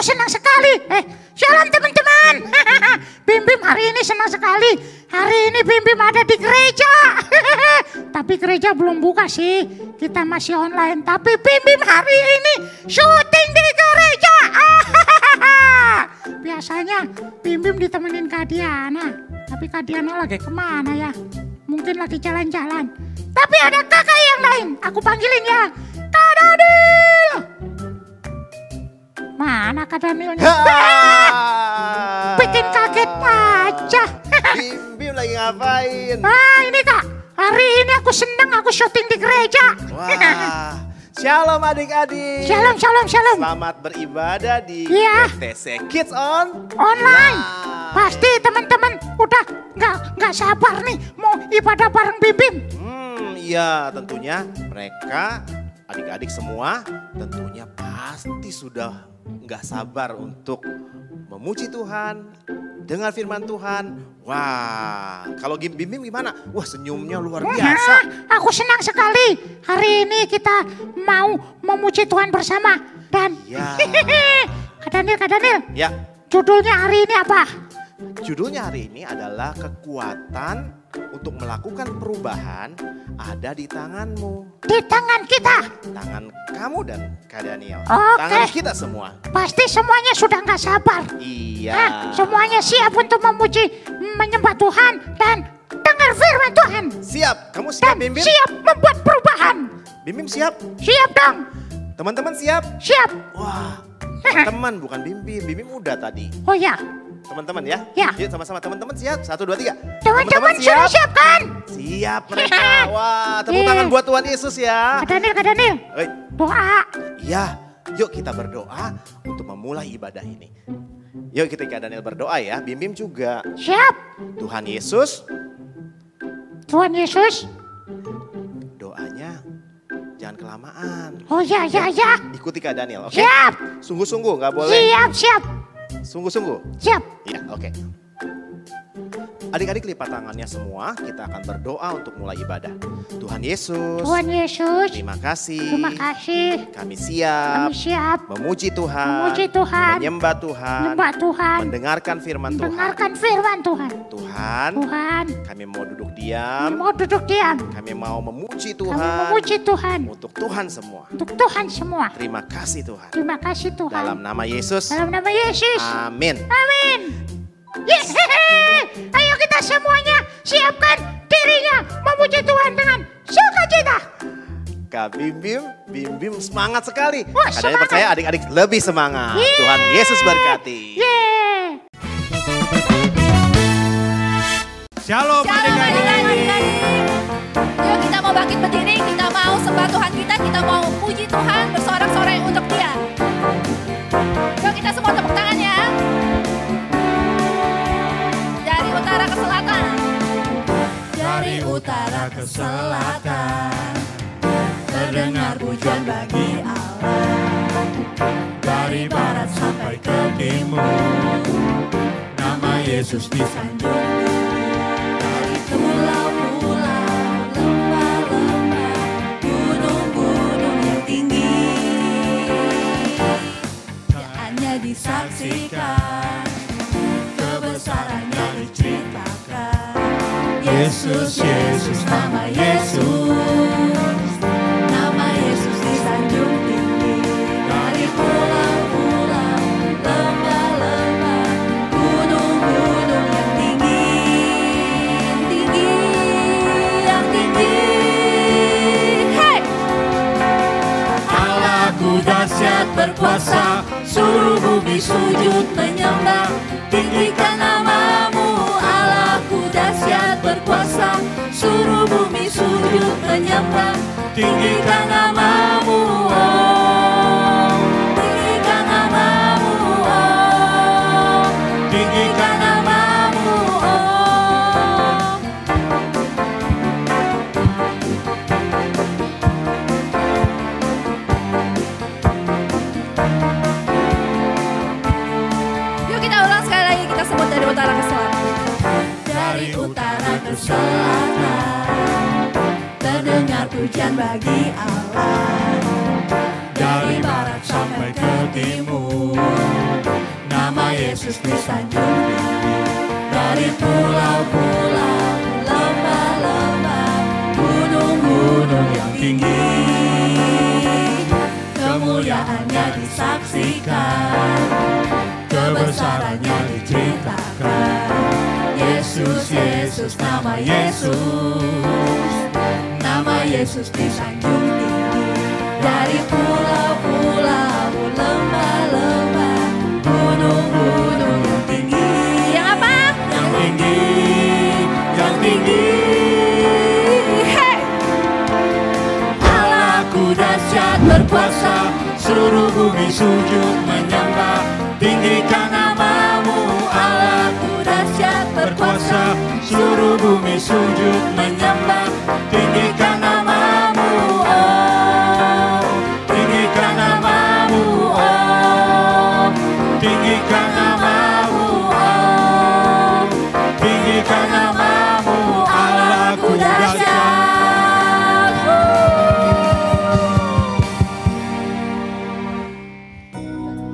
senang sekali. Shalom teman-teman. Bim Bim hari ini senang sekali. Hari ini Bim Bim ada di gereja. Tapi gereja belum buka sih. Kita masih online. Tapi Bim Bim hari ini syuting di gereja. Biasanya Bim Bim ditemenin Kak Diana. Tapi Kak Diana lagi kemana ya? Mungkin lagi jalan-jalan. Tapi ada kakak yang lain. Aku panggilin ya. Kak Daniel. Mana Kak Danielnya? Bikin kaget aja. Bim Bim lagi ngapain? Ini Kak. Hari ini aku senang aku syuting di gereja. Wah. Shalom adik-adik. Shalom. Selamat beribadah di Iya. TC Kids Online. Pasti teman-teman udah nggak sabar nih mau ibadah bareng Bim Bim. Iya, tentunya mereka adik-adik semua tentunya pasti sudah nggak sabar untuk memuji Tuhan, dengar firman Tuhan. Wah, kalau Bim Bim gimana? Wah, senyumnya luar biasa. Aku senang sekali. Hari ini kita mau memuji Tuhan bersama. Dan Ya. Kak Daniel. Ya, Judulnya hari ini apa? judulnya hari ini adalah kekuatan untuk melakukan perubahan ada di tanganmu. Di tangan kita. Tangan kamu dan Kak Daniel. Oke. Tangan kita semua. Pasti semuanya sudah nggak sabar. Iya. Semuanya siap untuk memuji, menyembah Tuhan dan dengar firman Tuhan. Siap. Kamu siap, Dan Bim Bim? siap membuat perubahan. Bim Bim siap? Siap dong. Teman-teman siap? Siap. Wah, teman bukan Bim Bim. Bim Bim udah tadi. Oh ya. Teman-teman ya? Ya. Yuk sama-sama teman-teman siap. 1, 2, 3. Teman-teman sudah siap kan? Siap mereka. Wah, tepuk tangan buat Tuhan Yesus ya. Kak Daniel. Hei, Doa. iya. Yuk kita berdoa untuk memulai ibadah ini. Yuk ketika Daniel berdoa ya, Bim Bim juga. Siap. Tuhan Yesus, Tuhan Yesus. doanya jangan kelamaan. Oh ya. Ikuti Kak Daniel, oke? Siap. Sungguh-sungguh, nggak boleh. Siap. Sungguh-sungguh. Siap. Iya, oke. Adik-adik lipat tangannya semua, kita akan berdoa untuk mulai ibadah. Tuhan Yesus, Tuhan Yesus. terima kasih. Terima kasih. Kami siap Kami siap memuji Tuhan, memuji Tuhan, menyembah Tuhan, menyembah Tuhan, mendengarkan firman Tuhan. mendengarkan firman Tuhan. Tuhan, Tuhan, kami mau duduk kami diam, mau duduk diam. kami mau memuji Kami Tuhan memuji Tuhan untuk Tuhan semua. untuk Tuhan semua. Terima kasih Tuhan. Terima kasih Tuhan. Dalam nama Yesus, Dalam nama Yesus. amin. Amin. Yeay. Ayo kita semuanya siapkan dirinya memuji Tuhan dengan sukacita. Kak Bim Bim semangat sekali. Wah, Kadang semangat. percaya adik-adik lebih semangat. Yeay. Tuhan Yesus berkati. Yeay. Shalom adik-adik. Yuk kita mau bangkit berdiri, kita mau sembah Tuhan kita mau puji Tuhan bersorak-sorai untuk Dia. Yuk kita semua tepuk tangan ya. Dari utara ke selatan. Dari utara ke selatan, terdengar pujian bagi Allah. Dari barat sampai ke timur, nama Yesus disanjung. Dari pulau-pulau, lembah-lembah, gunung-gunung yang tinggi, hanya disaksikan, kebesarannya diceritakan. Yesus, nama Yesus, nama Yesus disanjung tinggi. Dari pulau-pulau, lembah-lembah, gunung-gunung yang tinggi, yang tinggi. Hey! Allahku dahsyat berkuasa, Suruh bumi sujud menyembah, tinggikan namamu. Allahku dahsyat berkuasa, suruh bumi sujud menyembah, tinggikan namamu. Oh, tinggikan namamu. Oh, tinggikan namamu. Oh. Yuk kita ulang sekali lagi, kita sebut dari utara ke selatan. Dari utara ke selatan, terdengar pujian bagi Allah. dari barat sampai ke timur, Yesus disanjung tinggi. Dari pulau-pulau, lembah-lembah, gunung-gunung yang tinggi, kemuliaannya disaksikan, kebesarannya diceritakan. Yesus, Yesus, nama Yesus disanjung tinggi. Dari pulau-pulau, lembah-lembah, gunung-gunung yang tinggi. Yang apa? Yang tinggi, yang tinggi. Hey! Allahku dahsyat berkuasa, seluruh bumi sujud menyembah. Tinggikan namamu, Allahku dahsyat berkuasa, seluruh bumi sujud menyembah. Tinggikan namamu, oh, tinggikan namamu, oh, tinggikan namamu, oh, tinggikan namamu, Allahku dahsyat.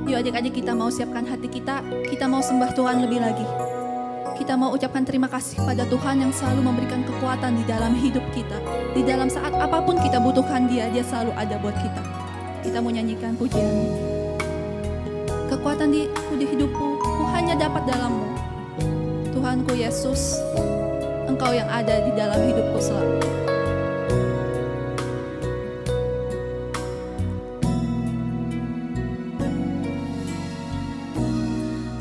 Yuk adik-adik, kita mau siapkan hati kita mau sembah Tuhan lebih lagi. Kita mau ucapkan terima kasih pada Tuhan yang selalu memberikan kekuatan di dalam hidup kita. Di dalam saat apapun kita butuhkan Dia selalu ada buat kita. Kita mau nyanyikan pujian. Kekuatan di hidupku, ku hanya dapat dalam-Mu. Tuhanku Yesus, Engkau yang ada di dalam hidupku selalu.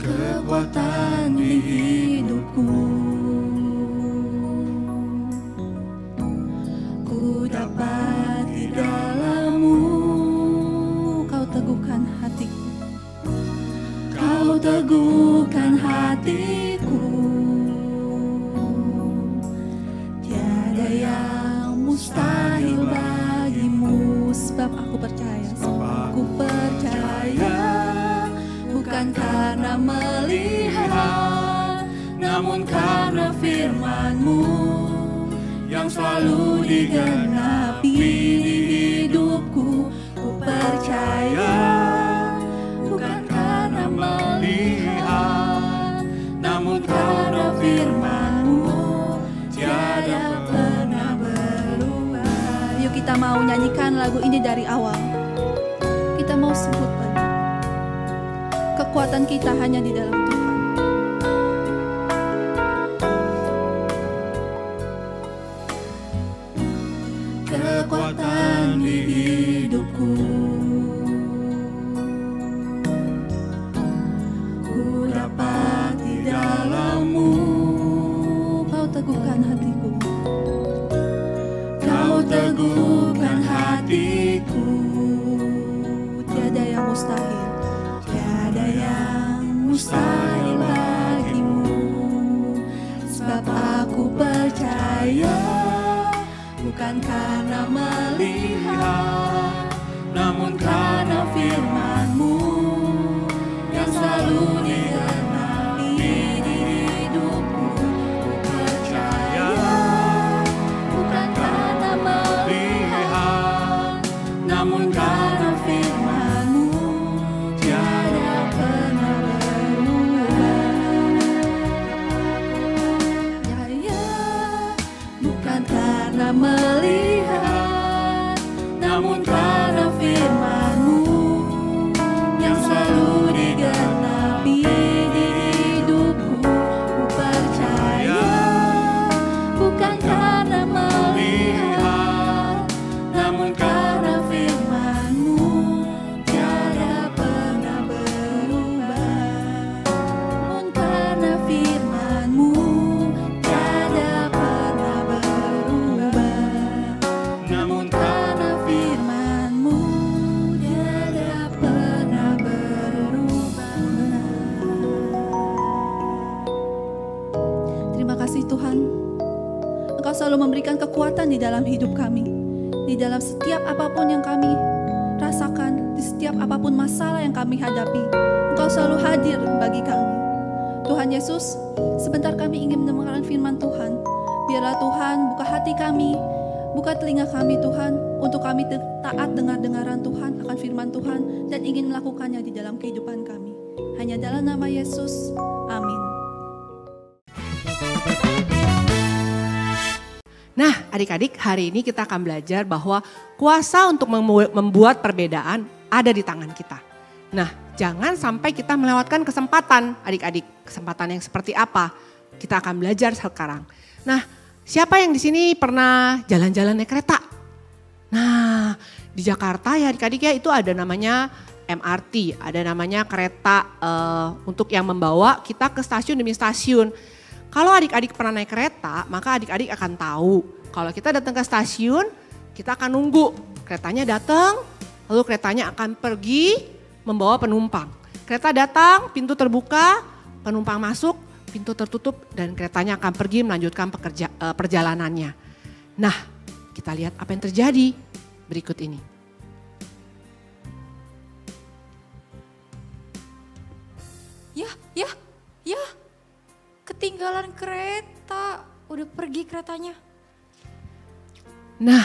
Kekuatan di hidupku, ku dapat di dalam-Mu. Kau teguhkan hatiku. Kau teguhkan hatiku. Tiada yang mustahil bagimu. Sebab aku percaya, Aku percaya, bukan karena melihat, namun karena firman-Mu yang selalu digenapi di hidupku. Ku percaya, bukan karena melihat, namun karena firman-Mu tiada pernah berubah. Yuk kita mau nyanyikan lagu ini dari awal. Kita mau sebut lagi. Kekuatan kita hanya di dalam Tuhan. Kekuatan di hidupku, ku dapat di dalam-Mu. Kau teguhkan hatiku. Kau teguhkan hatiku. Tiada yang mustahil. Tiada yang mustahil bagimu. Sebab aku percaya, bukan karena melihat, namun karena firman-Mu yang selalu digenapi di hidupku. Ku percaya, bukan karena melihat, namun karena firman-Mu tiada pernah berubah. Percaya, bukan karena melihat, namun karena firman-Mu yang selalu digenapi di hidupku. Ku percaya, bukan karena melihat, namun karena firman-Mu tiada pernah berubah. Namun karena firman-Mu tiada pernah berubah. Namun karena firman-Mu tiada pernah berubah. Terima kasih Tuhan. Engkau selalu memberikan kekuatan di dalam hidup kami. Di dalam setiap apapun yang kami rasakan, di setiap apapun masalah yang kami hadapi, Engkau selalu hadir bagi kami. Tuhan Yesus, sebentar kami ingin mendengarkan firman Tuhan. Biarlah Tuhan buka hati kami, buka telinga kami Tuhan, untuk kami taat dengar-dengaran Tuhan akan firman Tuhan dan ingin melakukannya di dalam kehidupan kami. Hanya dalam nama Yesus, amin. Nah, adik-adik, hari ini kita akan belajar bahwa kuasa untuk membuat perbedaan ada di tangan kita. Nah, jangan sampai kita melewatkan kesempatan, adik-adik. Kesempatan yang seperti apa? Kita akan belajar sekarang. Nah, siapa yang di sini pernah jalan-jalan naik kereta? Nah, di Jakarta ya adik-adik ya, itu ada namanya MRT, ada namanya kereta untuk yang membawa kita ke stasiun demi stasiun. Kalau adik-adik pernah naik kereta, maka adik-adik akan tahu kalau kita datang ke stasiun, kita akan nunggu keretanya datang, lalu keretanya akan pergi membawa penumpang. Kereta datang, pintu terbuka, penumpang masuk, pintu tertutup, dan keretanya akan pergi melanjutkan perjalanannya. Nah, kita lihat apa yang terjadi berikut ini. Ya, ketinggalan kereta, udah pergi keretanya. Nah,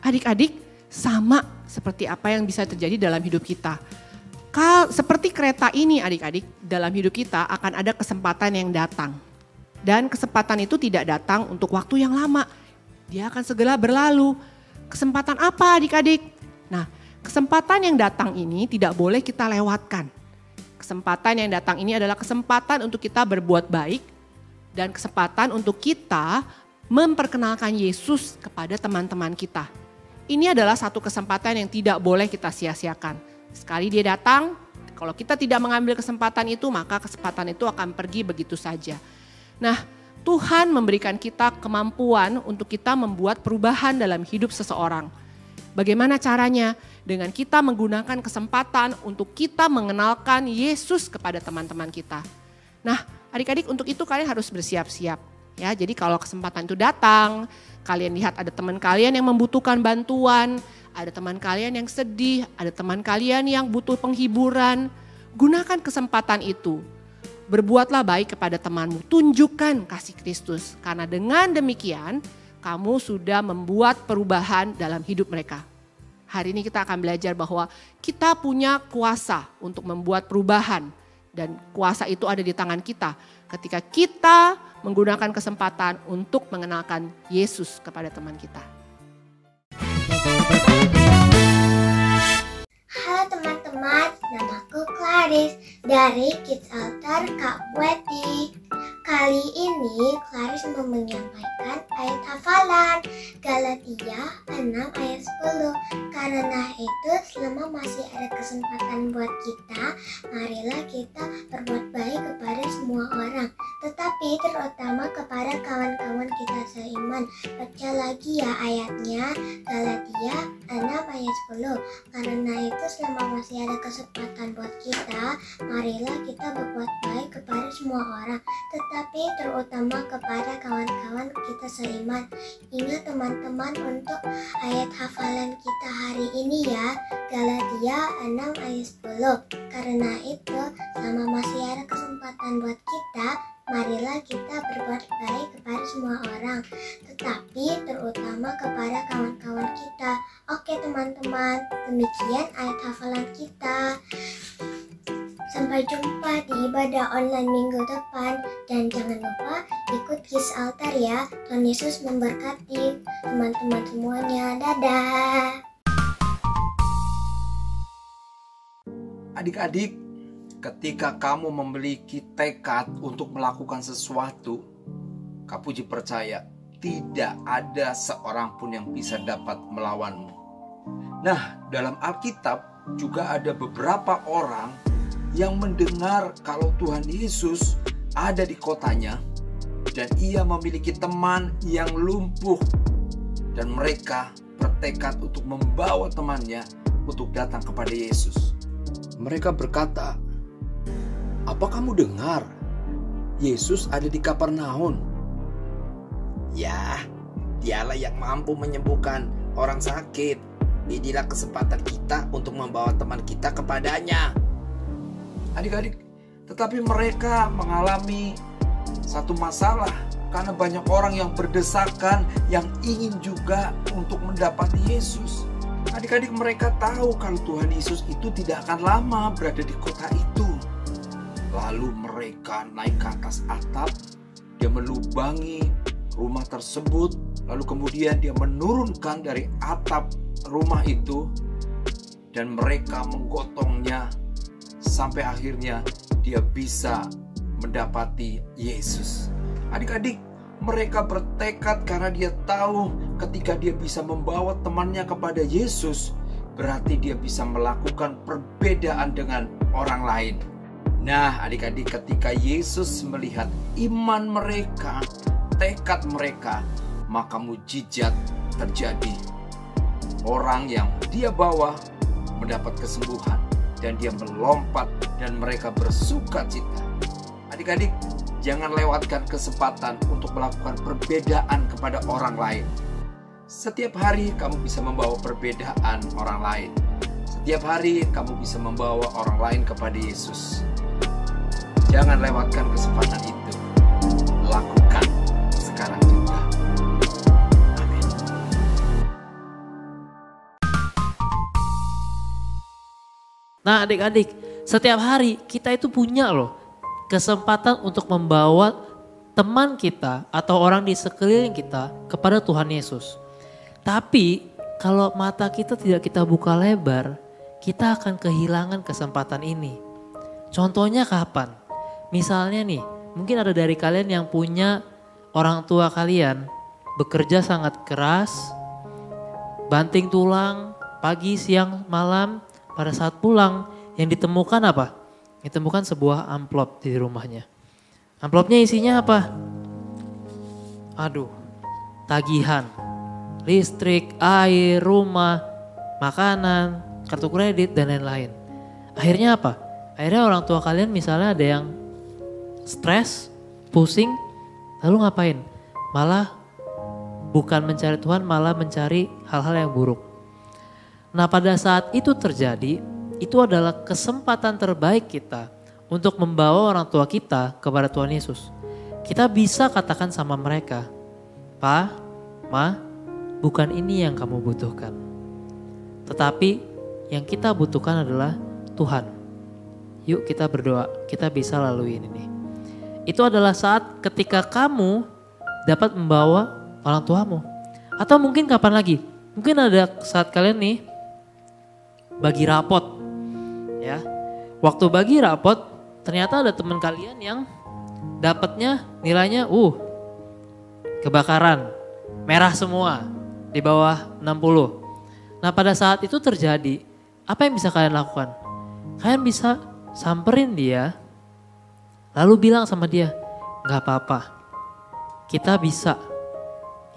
adik-adik sama seperti apa yang bisa terjadi dalam hidup kita. Seperti kereta ini adik-adik, dalam hidup kita akan ada kesempatan yang datang. Dan kesempatan itu tidak datang untuk waktu yang lama. Dia akan segera berlalu. Kesempatan apa adik-adik? Nah, kesempatan yang datang ini tidak boleh kita lewatkan. Kesempatan yang datang ini adalah kesempatan untuk kita berbuat baik dan kesempatan untuk kita memperkenalkan Yesus kepada teman-teman kita. Ini adalah satu kesempatan yang tidak boleh kita sia-siakan. Sekali dia datang, kalau kita tidak mengambil kesempatan itu, maka kesempatan itu akan pergi begitu saja. Nah, Tuhan memberikan kita kemampuan untuk kita membuat perubahan dalam hidup seseorang. Bagaimana caranya? Dengan kita menggunakan kesempatan untuk kita mengenalkan Yesus kepada teman-teman kita. Nah, adik-adik, untuk itu kalian harus bersiap-siap. Ya, jadi kalau kesempatan itu datang, kalian lihat ada teman kalian yang membutuhkan bantuan, ada teman kalian yang sedih, ada teman kalian yang butuh penghiburan. Gunakan kesempatan itu. Berbuatlah baik kepada temanmu, tunjukkan kasih Kristus. Karena dengan demikian, kamu sudah membuat perubahan dalam hidup mereka. Hari ini kita akan belajar bahwa kita punya kuasa untuk membuat perubahan. Dan kuasa itu ada di tangan kita ketika kita menggunakan kesempatan untuk mengenalkan Yesus kepada teman kita. Halo teman-teman, namaku Claris dari Kids Altar Kak Weti. Kali ini Claris mau menyampaikan ayat hafalan Galatia 6 ayat 10. Karena itu selama masih ada kesempatan buat kita, marilah kita berbuat baik kepada semua orang, tetapi terutama kepada kawan-kawan kita seiman. Baca lagi ya ayatnya, Galatia 6 ayat 10. Karena itu selama masih ada kesempatan buat kita, marilah kita berbuat baik kepada semua orang, tetapi terutama kepada kawan-kawan kita seiman. Ingat teman-teman untuk ayat hafalan kita hari ini ya, Galatia 6 ayat 10. Karena itu selama masih ada kesempatan buat kita, marilah kita berbuat baik kepada semua orang, tetapi terutama kepada kawan-kawan kita. Oke teman-teman, demikian ayat hafalan kita. Sampai jumpa di ibadah online minggu depan. Dan jangan lupa ikut Kids Altar ya. Tuhan Yesus memberkati teman-teman semuanya. Dadah. Adik-adik, ketika kamu memiliki tekad untuk melakukan sesuatu, Kak Puji percaya tidak ada seorang pun yang bisa dapat melawanmu. Nah, dalam Alkitab juga ada beberapa orang yang mendengar kalau Tuhan Yesus ada di kotanya dan ia memiliki teman yang lumpuh, dan mereka bertekad untuk membawa temannya untuk datang kepada Yesus. Mereka berkata, "Apa kamu dengar Yesus ada di Kapernaum?" "Ya, dialah yang mampu menyembuhkan orang sakit. Inilah kesempatan kita untuk membawa teman kita kepadanya." Adik-adik, tetapi mereka mengalami satu masalah karena banyak orang yang berdesakan yang ingin juga untuk mendapati Yesus. Adik-adik, mereka tahu kalau Tuhan Yesus itu tidak akan lama berada di kota itu. Lalu mereka naik ke atas atap, dia melubangi rumah tersebut, lalu kemudian dia menurunkan dari atap rumah itu, dan mereka menggotongnya sampai akhirnya dia bisa mendapati Yesus. Adik-adik, mereka bertekad karena dia tahu ketika dia bisa membawa temannya kepada Yesus, berarti dia bisa melakukan perbedaan dengan orang lain. Nah, adik-adik, ketika Yesus melihat iman mereka, tekad mereka, maka mujizat terjadi. Orang yang dia bawa mendapat kesembuhan dan dia melompat dan mereka bersukacita. Adik-adik, jangan lewatkan kesempatan untuk melakukan perbedaan kepada orang lain. Setiap hari kamu bisa membawa perbedaan orang lain. Setiap hari kamu bisa membawa orang lain kepada Yesus. Jangan lewatkan kesempatan itu. Lakukan sekarang juga. Amin. Nah adik-adik, setiap hari kita itu punya loh kesempatan untuk membawa teman kita atau orang di sekeliling kita kepada Tuhan Yesus. Tapi kalau mata kita tidak kita buka lebar, kita akan kehilangan kesempatan ini. Contohnya kapan? Misalnya nih, mungkin ada dari kalian yang punya orang tua kalian bekerja sangat keras, banting tulang, pagi, siang, malam, pada saat pulang yang ditemukan apa? Ditemukan sebuah amplop di rumahnya. Amplopnya isinya apa? Aduh, tagihan, listrik, air, rumah, makanan, kartu kredit, dan lain-lain. Akhirnya apa? Akhirnya orang tua kalian misalnya ada yang stres, pusing, lalu ngapain? Malah bukan mencari Tuhan, malah mencari hal-hal yang buruk. Nah pada saat itu terjadi, itu adalah kesempatan terbaik kita untuk membawa orang tua kita kepada Tuhan Yesus. Kita bisa katakan sama mereka, Pa, Ma, bukan ini yang kamu butuhkan. Tetapi yang kita butuhkan adalah Tuhan. Yuk kita berdoa, kita bisa lalui ini nih. Itu adalah saat ketika kamu dapat membawa orang tuamu. Atau mungkin kapan lagi? Mungkin ada saat kalian nih bagi rapot. Ya, waktu bagi rapot ternyata ada teman kalian yang dapatnya nilainya kebakaran. Merah semua di bawah 60. Nah pada saat itu terjadi, apa yang bisa kalian lakukan? Kalian bisa samperin dia, lalu bilang sama dia, gak apa-apa, kita bisa,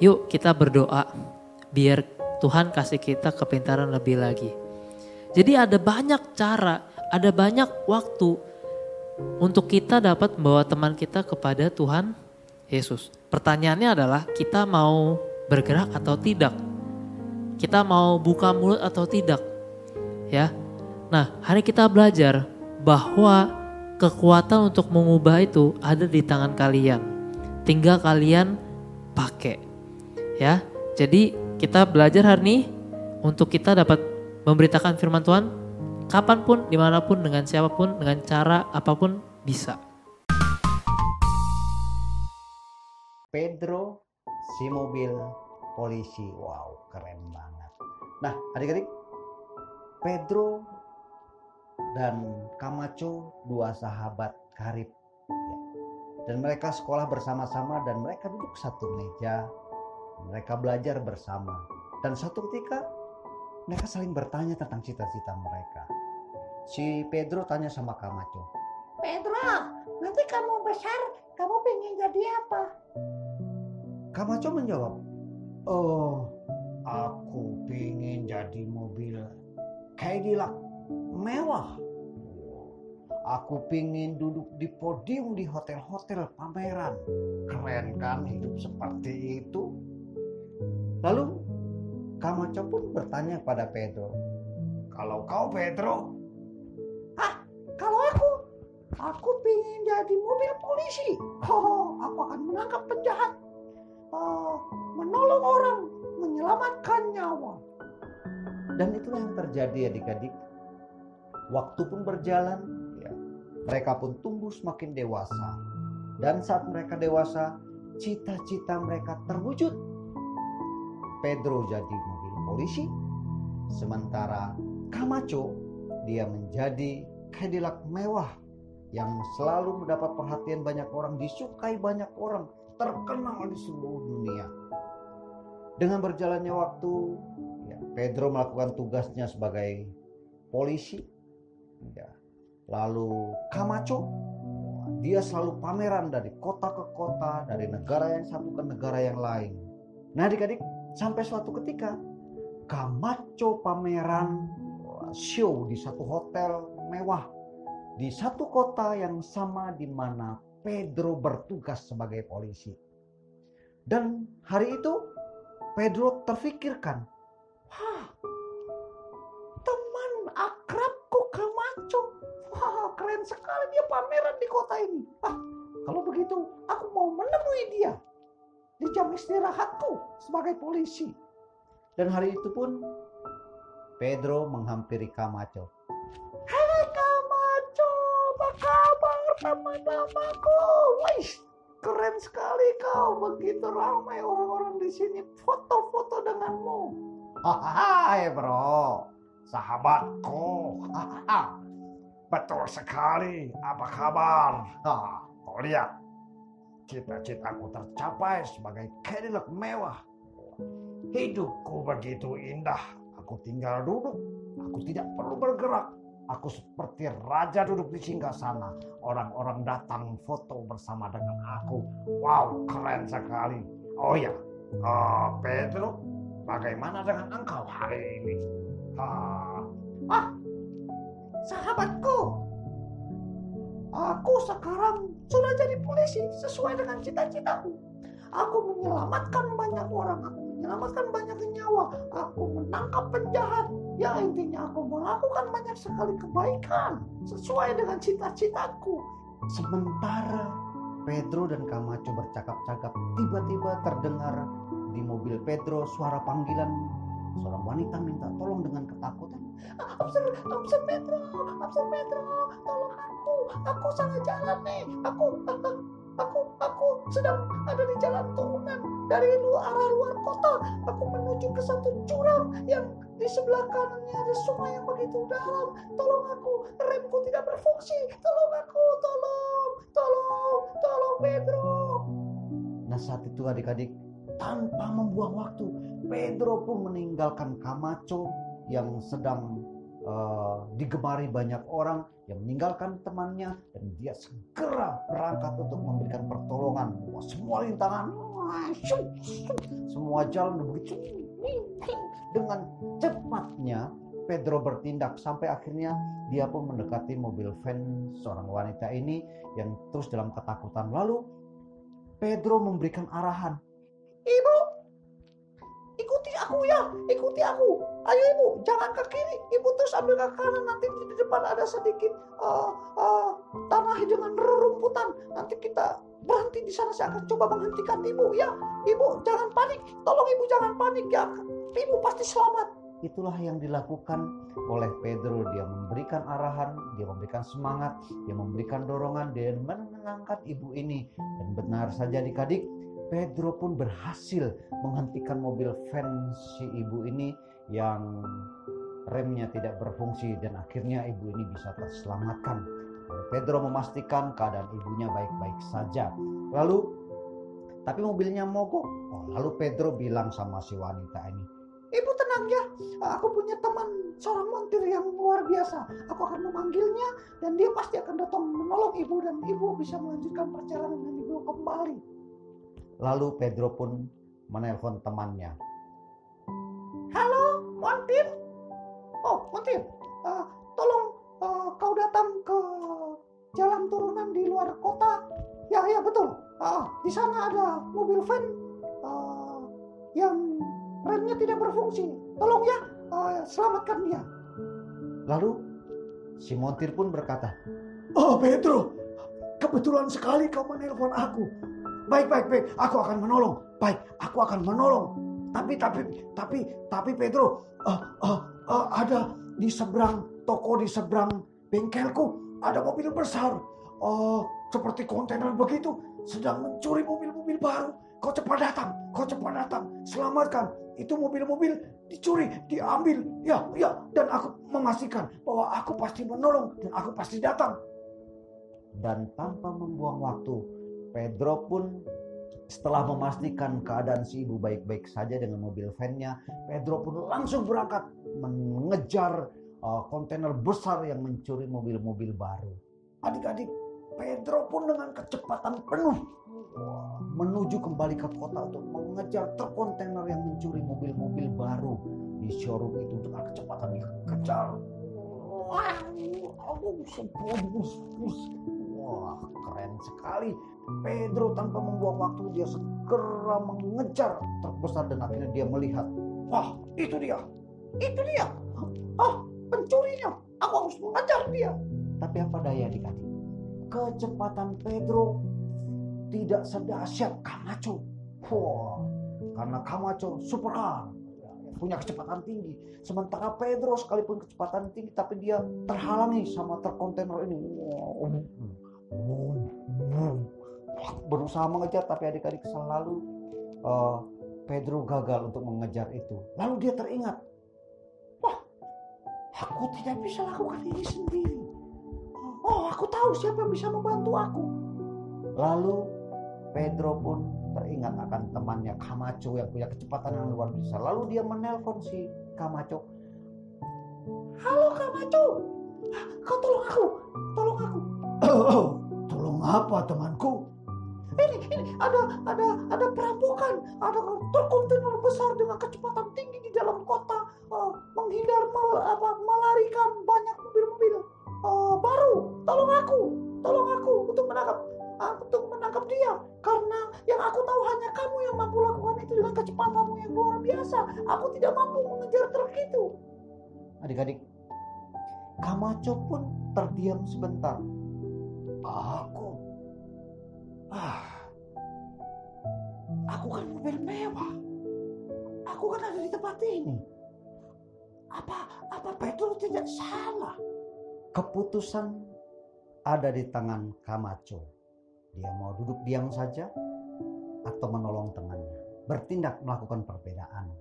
yuk kita berdoa biar Tuhan kasih kita kepintaran lebih lagi. Jadi ada banyak cara, ada banyak waktu untuk kita dapat membawa teman kita kepada Tuhan Yesus. Pertanyaannya adalah kita mau bergerak atau tidak? Kita mau buka mulut atau tidak? Ya. Nah, hari kita belajar bahwa kekuatan untuk mengubah itu ada di tangan kalian. Tinggal kalian pakai. Ya. Jadi kita belajar hari ini untuk kita dapat memberitakan firman Tuhan kapanpun, dimanapun, dengan siapapun, dengan cara apapun bisa. Pedro si mobil polisi, wow keren banget. Nah adik-adik, Pedro dan Camacho dua sahabat karib ya. Dan mereka sekolah bersama-sama dan mereka duduk satu meja, mereka belajar bersama. Dan suatu ketika mereka saling bertanya tentang cita-cita mereka. Si Pedro tanya sama Camacho, Pedro, nanti kamu besar, kamu pengen jadi apa? Camacho menjawab, oh aku pengen jadi mobil Cadillac mewah. Aku pengen duduk di podium di hotel-hotel pameran. Keren kan hidup seperti itu? Lalu Camacho pun bertanya pada Pedro, kalau kau Pedro? Kalau aku pengen jadi mobil polisi. Aku akan menangkap penjahat, menolong orang, menyelamatkan nyawa. Dan itulah yang terjadi adik-adik. Waktu pun berjalan, ya. mereka pun tumbuh semakin dewasa. Dan saat mereka dewasa, cita-cita mereka terwujud. Pedro jadi mobil polisi, sementara Camacho dia menjadi Cadillac mewah yang selalu mendapat perhatian banyak orang, disukai banyak orang, terkenal di seluruh dunia. Dengan berjalannya waktu, Pedro melakukan tugasnya sebagai polisi. Lalu Camacho, dia selalu pameran dari kota ke kota, dari negara yang satu ke negara yang lain. Nah adik-adik, sampai suatu ketika Camacho pameran show di satu hotel mewah di satu kota yang sama di mana Pedro bertugas sebagai polisi. Dan hari itu Pedro terfikirkan, teman akrabku Camacho, keren sekali dia pameran di kota ini. Kalau begitu aku mau menemui dia di jam istirahatku sebagai polisi. Dan hari itu pun Pedro menghampiri Camacho. Hai Camacho, apa kabar teman-temanku? Wih, keren sekali kau, begitu ramai orang-orang di sini foto-foto denganmu. Hai bro, sahabatku. Betul sekali, apa kabar? Kau lihat, cita-citaku tercapai sebagai Cadillac mewah. Hidupku begitu indah, aku tinggal duduk, aku tidak perlu bergerak. Aku seperti raja duduk di singgasana. Orang-orang datang foto bersama dengan aku. Wow, keren sekali. Oh ya, Pedro, bagaimana dengan engkau hari ini? Sahabatku, aku sekarang sudah jadi polisi sesuai dengan cita-citaku. Aku menyelamatkan banyak orang, aku menyelamatkan banyak nyawa, aku menangkap penjahat. Ya intinya aku melakukan banyak sekali kebaikan sesuai dengan cita-citaku. Sementara Pedro dan Camacho bercakap-cakap, tiba-tiba terdengar di mobil Pedro suara panggilan. Seorang wanita minta tolong dengan ketakutan. Absen Pedro, tolong aku salah jalan nih. Aku sedang ada di jalan turunan dari arah luar kota. Aku menuju ke satu jurang yang di sebelah kanannya ada sungai yang begitu dalam. Tolong aku, remku tidak berfungsi. Tolong aku, tolong Pedro. Nah saat itu adik-adik, tanpa membuang waktu, Pedro pun meninggalkan Camacho yang sedang digemari banyak orang, yang meninggalkan temannya, dan dia segera berangkat untuk memberikan pertolongan. Semua rintangan, semua jalan begitu. Dengan cepatnya Pedro bertindak sampai akhirnya dia pun mendekati mobil van seorang wanita ini yang terus dalam ketakutan. Lalu Pedro memberikan arahan, "Ibu, ikuti aku ya, ikuti aku. Ayo ibu, jangan ke kiri, ibu terus ambil ke kanan. Nanti di depan ada sedikit tanah dengan rerumputan. Nanti kita berhenti di sana, saya akan coba menghentikan ibu ya. Ibu jangan panik, tolong ibu jangan panik ya. Ibu pasti selamat." Itulah yang dilakukan oleh Pedro. Dia memberikan arahan, dia memberikan semangat, dia memberikan dorongan, dia menenangkan ibu ini. Dan benar saja adik-adik, Pedro pun berhasil menghentikan mobil van si ibu ini yang remnya tidak berfungsi, dan akhirnya ibu ini bisa terselamatkan. Pedro memastikan keadaan ibunya baik-baik saja. Lalu, tapi mobilnya mogok. Lalu Pedro bilang sama si wanita ini, "Ibu tenang ya, aku punya teman seorang montir yang luar biasa. Aku akan memanggilnya dan dia pasti akan datang menolong ibu dan ibu bisa melanjutkan perjalanan dan ibu kembali." Lalu Pedro pun menelpon temannya. "Halo, montir. Oh, montir. Tolong kau datang ke jalan turunan di luar kota." Ya betul. Di sana ada mobil van yang remnya tidak berfungsi. Tolong ya, selamatkan dia. Lalu si montir pun berkata, "Oh Pedro, kebetulan sekali kau menelpon aku. Baik, aku akan menolong. Baik, aku akan menolong. Tapi Pedro, ada di seberang toko, di seberang bengkelku, ada mobil besar, seperti kontainer begitu, sedang mencuri mobil-mobil baru. Kau cepat datang, selamatkan. Itu mobil-mobil dicuri, diambil. Ya, dan aku memastikan bahwa aku pasti menolong dan aku pasti datang. Dan tanpa membuang waktu, Pedro pun setelah memastikan keadaan si ibu baik-baik saja dengan mobil van-nya, Pedro pun langsung berangkat mengejar kontainer besar yang mencuri mobil-mobil baru. Adik-adik, Pedro pun dengan kecepatan penuh menuju kembali ke kota untuk mengejar truk kontainer yang mencuri mobil-mobil baru di showroom itu dengan kecepatan dikejar. Wah, keren sekali. Pedro tanpa membuang waktu dia segera mengejar truk besar dan akhirnya dia melihat, wah, itu dia, pencurinya. Aku harus mengejar dia. Tapi apa daya adik-adik, kecepatan Pedro tidak sedahsyat Camacho. Karena Camacho super car, punya kecepatan tinggi. Sementara Pedro sekalipun kecepatan tinggi, tapi dia terhalangi sama truk kontainer ini. Berusaha mengejar, tapi adik-adik selalu Pedro gagal untuk mengejar itu. Lalu dia teringat, wah, aku tidak bisa lakukan ini sendiri. Aku tahu siapa yang bisa membantu aku. Lalu Pedro pun teringat akan temannya Camacho yang punya kecepatan yang luar biasa. Lalu dia menelpon si Camacho. Halo Camacho, kau tolong aku. Tolong apa temanku? Ini ada perampokan, ada truk kontainer besar dengan kecepatan tinggi di dalam kota, menghindar melarikan banyak mobil-mobil baru. Tolong aku untuk menangkap dia, karena yang aku tahu hanya kamu yang mampu lakukan itu dengan kecepatanmu yang luar biasa. Aku tidak mampu mengejar truk itu. Adik-adik, Camacho pun terdiam sebentar. Aku kan mobil mewah. Aku kan ada di tempat ini. Apa Pedro tidak salah? Keputusan ada di tangan Camacho. Dia mau duduk diam saja atau menolong temannya, bertindak melakukan perbedaan.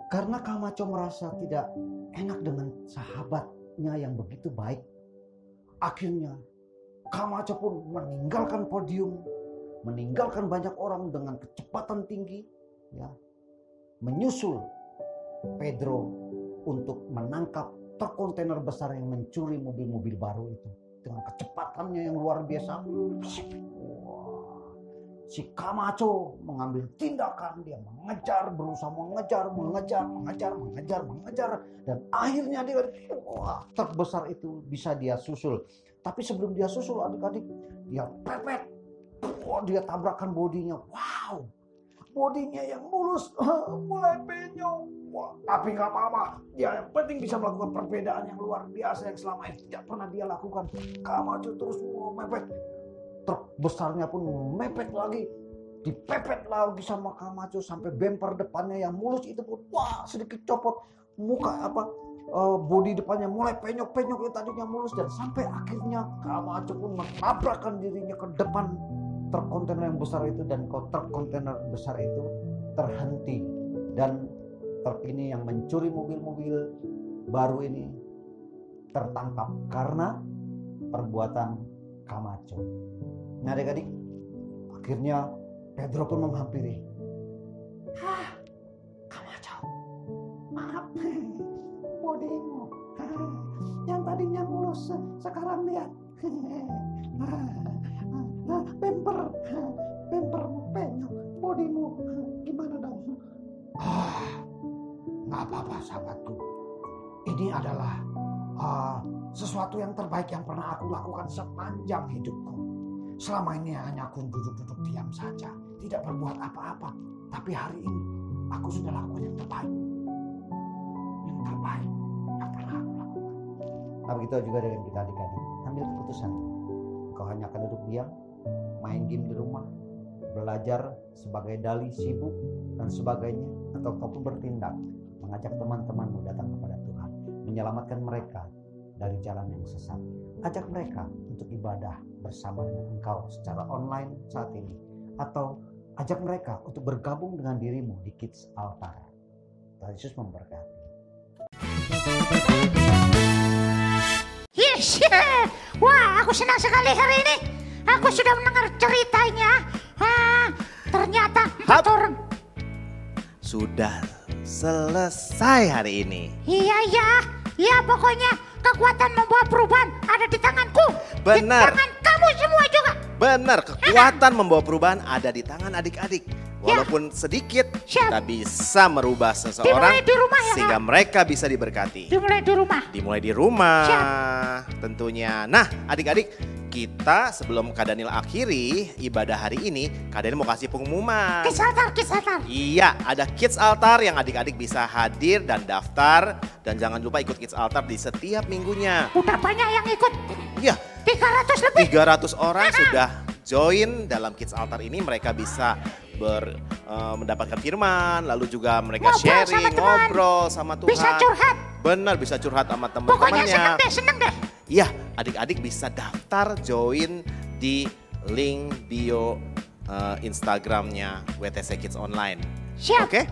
Karena Camacho merasa tidak enak dengan sahabatnya yang begitu baik, akhirnya Camacho pun meninggalkan podium, meninggalkan banyak orang dengan kecepatan tinggi, menyusul Pedro untuk menangkap truk kontainer besar yang mencuri mobil-mobil baru itu dengan kecepatannya yang luar biasa. Si Camacho mengambil tindakan, dia mengejar, berusaha mengejar, dan akhirnya truk besar itu bisa dia susul. Tapi sebelum dia susul, adik-adik, dia pepet. Dia tabrakan bodinya. Wow, bodinya yang mulus mulai penyok. Tapi gak apa-apa, dia yang penting bisa melakukan perbedaan yang luar biasa yang selama ini tidak pernah dia lakukan. Camacho terus mepet. Truk besarnya pun mepet lagi, dipepet lagi sama Camacho sampai bemper depannya yang mulus itu pun sedikit copot. Bodi depannya mulai penyok-penyok yang tadinya mulus, dan sampai akhirnya Camacho pun menabrakkan dirinya ke depan truk kontainer yang besar itu, dan truk kontainer besar itu terhenti, dan truk ini yang mencuri mobil-mobil baru ini tertangkap karena perbuatan Camacho. Nah adik-adik, akhirnya Pedro pun menghampiri. Camacho, maaf, bodimu yang tadinya mulus sekarang lihat bempermu penyok, bodimu gimana dong? Nggak apa-apa sahabatku, ini adalah sesuatu yang terbaik yang pernah aku lakukan sepanjang hidupku. Selama ini hanya aku duduk-duduk diam saja, tidak berbuat apa-apa. Tapi hari ini aku sudah lakukan yang terbaik. Yang terbaik yang pernah aku lakukan. Nah begitu juga dengan kita adik-adik. Ambil keputusan. Kau hanya akan duduk diam, main game di rumah, belajar sebagai dali sibuk dan sebagainya. Atau kau pun bertindak, mengajak teman-temanmu datang kepada Tuhan, menyelamatkan mereka dari jalan yang sesat. Ajak mereka untuk ibadah bersama dengan engkau secara online saat ini. Atau ajak mereka untuk bergabung dengan dirimu di Kids Altar. Tuhan Yesus memberkati. Yes, wah aku senang sekali hari ini. Aku sudah mendengar ceritanya. Ternyata 4 orang. Sudah selesai hari ini. Iya pokoknya kekuatan membawa perubahan ada di tanganku. Benar. Di tangan kamu semua juga. Benar, kekuatan membawa perubahan ada di tangan adik-adik. Walaupun sedikit, kita bisa merubah seseorang Dimulai di rumah ya, sehingga mereka bisa diberkati. Dimulai di rumah. Dimulai di rumah tentunya. Nah adik-adik, kita sebelum Kak Daniel akhiri ibadah hari ini, Kak Daniel mau kasih pengumuman. Kids Altar. Iya, ada Kids Altar yang adik-adik bisa hadir dan daftar. Dan jangan lupa ikut Kids Altar di setiap minggunya. Udah banyak yang ikut. Iya. 300 lebih. 300 orang sudah join dalam Kids Altar ini. Mereka bisa mendapatkan firman, lalu juga mereka sharing, ngobrol sama Tuhan. Bisa curhat. Benar, bisa curhat sama Pokoknya teman-temannya. seneng deh. Iya, adik-adik bisa daftar join di link bio Instagramnya WTC Kids Online. Siap. Oke?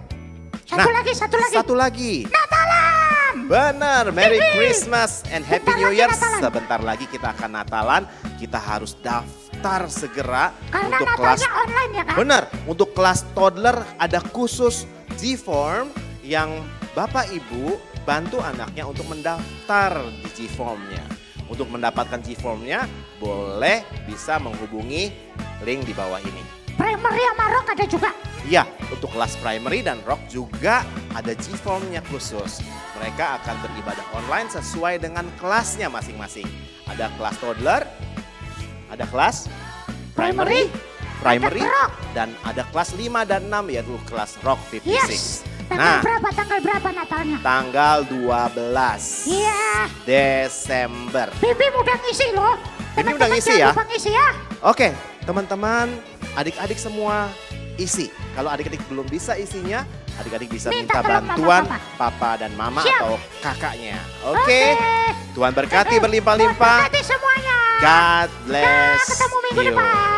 Satu lagi. Natalan! Benar, Merry Christmas and Happy New Year. Sebentar lagi kita akan Natalan. Kita harus daftar segera Karena untuk Natalnya kelas. online ya kan? Benar, untuk kelas toddler ada khusus G-Form yang Bapak Ibu bantu anaknya untuk mendaftar di G-Form-nya. Untuk mendapatkan G-Form-nya boleh bisa menghubungi link di bawah ini. Primary sama rock ada juga. Iya, untuk kelas primary dan rock juga ada G-Form-nya khusus. Mereka akan beribadah online sesuai dengan kelasnya masing-masing. Ada kelas toddler, ada kelas primary, dan ada kelas 5 dan 6 yaitu kelas rock 56. Yes. Tanggal berapa Natalnya? Tanggal 12 Desember. Bim udah ngisi loh. Bim udah ngisi ya? Ngisi ya. Oke, teman-teman, adik-adik semua isi. Kalau adik-adik belum bisa isinya, adik-adik bisa minta bantuan papa dan mama atau kakaknya. Oke. Tuhan berkati berlimpah-limpah. Berkati semuanya. God bless Ketemu minggu you. depan.